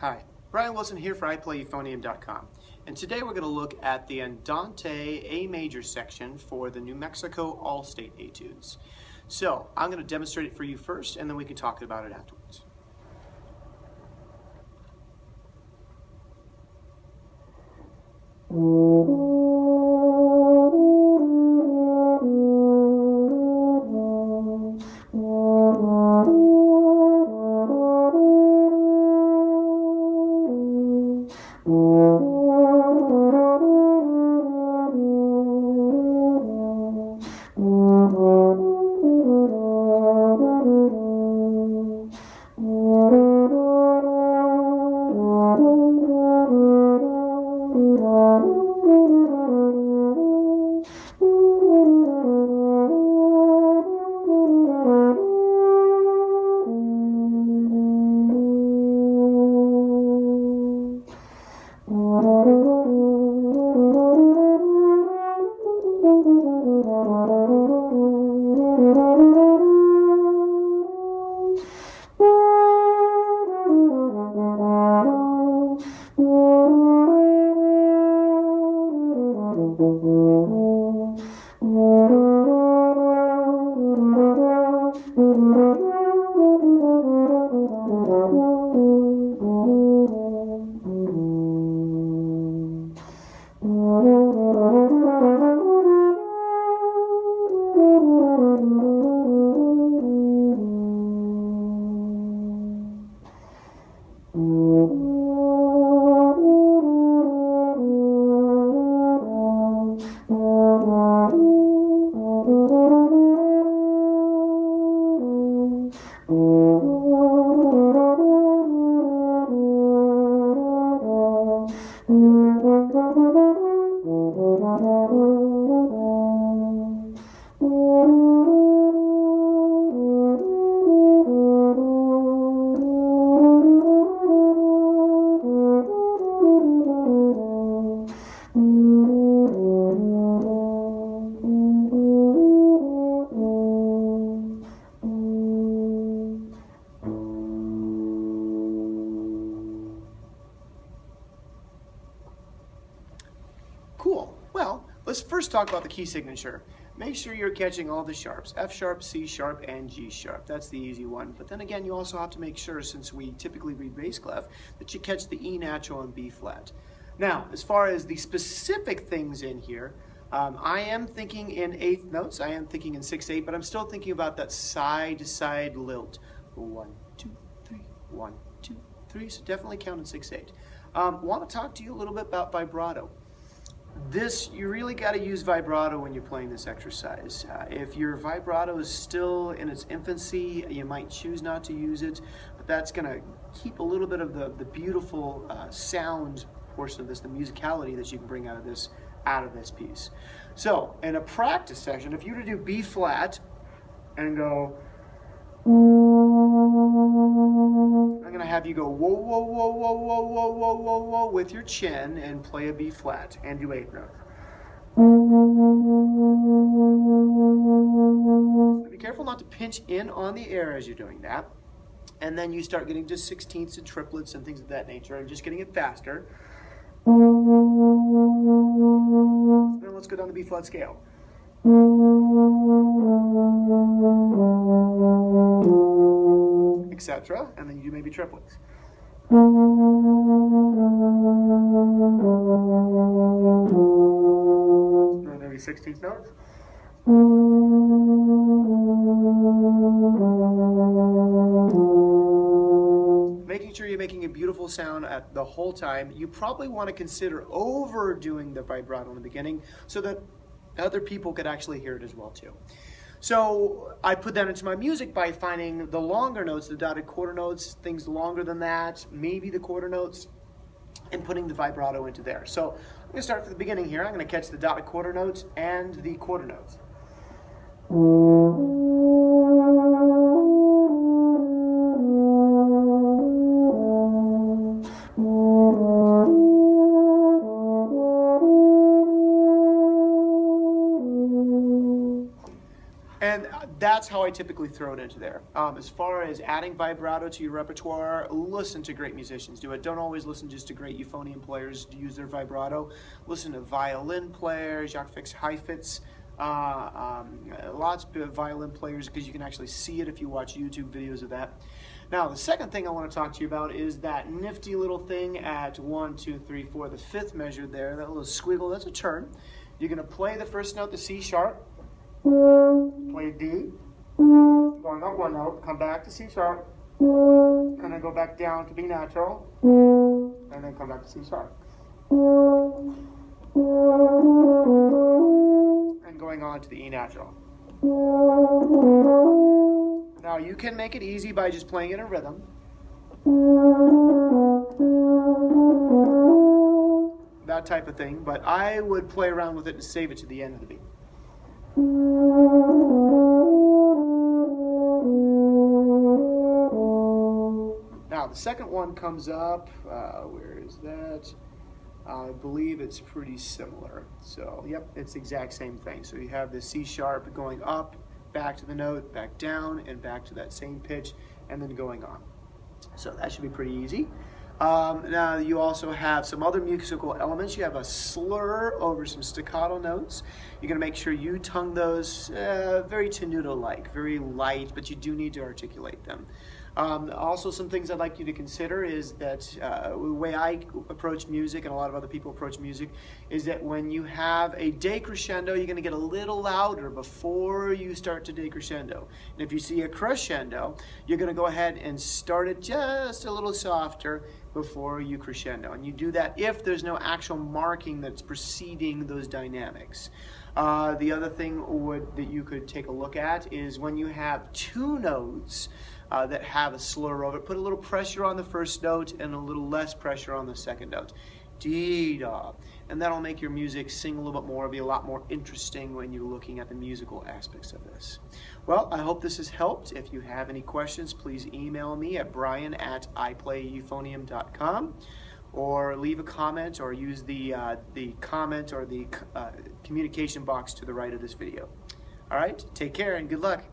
Hi, Brian Wilson here for iPlayEuphonium.com, and today we're going to look at the Andante A major section for the New Mexico All-State Etudes. So I'm going to demonstrate it for you first, and then we can talk about it afterwards. Cool. Well, let's first talk about the key signature. Make sure you're catching all the sharps, F sharp, C sharp, and G sharp. That's the easy one. But then again, you also have to make sure, since we typically read bass clef, that you catch the E natural and B flat. Now, as far as the specific things in here, I am thinking in eighth notes, I am thinking in 6/8, but I'm still thinking about that side-to-side lilt. 1, 2, 3, 1, 2, 3, so definitely count in 6/8. Want to talk to you a little bit about vibrato. You really got to use vibrato when you're playing this exercise. If your vibrato is still in its infancy, you might choose not to use it, but that's going to keep a little bit of the beautiful sound portion of this, the musicality that you can bring out of this piece. So in a practice session, if you were to do B flat and go, I'm going to have you go whoa, whoa, whoa, whoa, whoa, whoa, whoa, whoa, whoa with your chin and play a B flat and do eighth notes. Be careful not to pinch in on the air as you're doing that. And then you start getting to sixteenths and triplets and things of that nature and just getting it faster. Then let's go down the B flat scale. Etc. And then you do maybe triplets. Maybe 16th notes. Making sure you're making a beautiful sound at the whole time. You probably want to consider overdoing the vibrato in the beginning so that other people could actually hear it as well too. So I put that into my music by finding the longer notes, the dotted quarter notes, things longer than that, maybe the quarter notes, and putting the vibrato into there. So I'm going to start from the beginning here. I'm going to catch the dotted quarter notes and the quarter notes. that's how I typically throw it into there. As far as adding vibrato to your repertoire, listen to great musicians do it. Don't always listen just to great euphonium players use their vibrato. Listen to violin players, Jacques Heifetz, lots of violin players, because you can actually see it if you watch YouTube videos of that. Now, the second thing I want to talk to you about is that nifty little thing at 1, 2, 3, 4, the fifth measure there, that little squiggle, that's a turn. You're going to play the first note, the C sharp, play D, going up one note, come back to C sharp, and then go back down to B natural, and then come back to C sharp. And going on to the E natural. Now you can make it easy by just playing it in rhythm. That type of thing, but I would play around with it and save it to the end of the beat. Now the second one comes up, where is that? I believe it's pretty similar. So, yep, it's the exact same thing. So you have the C sharp going up, back to the note, back down, and back to that same pitch, and then going on. So that should be pretty easy. Now you also have some other musical elements. You have a slur over some staccato notes. You're going to make sure you tongue those very tenuto-like, very light, but you do need to articulate them. Also, some things I'd like you to consider is that the way I approach music, and a lot of other people approach music, is that when you have a decrescendo, you're going to get a little louder before you start to decrescendo. And if you see a crescendo, you're going to go ahead and start it just a little softer before you crescendo. And you do that if there's no actual marking that's preceding those dynamics. The other thing that you could take a look at is when you have two notes that have a slur over it, put a little pressure on the first note and a little less pressure on the second note. Dee-da. And that'll make your music sing a little bit more, be a lot more interesting when you're looking at the musical aspects of this. Well, I hope this has helped. If you have any questions, please email me at brian@iplayeuphonium.com, or leave a comment, or use the comment or the communication box to the right of this video. All right, take care and good luck.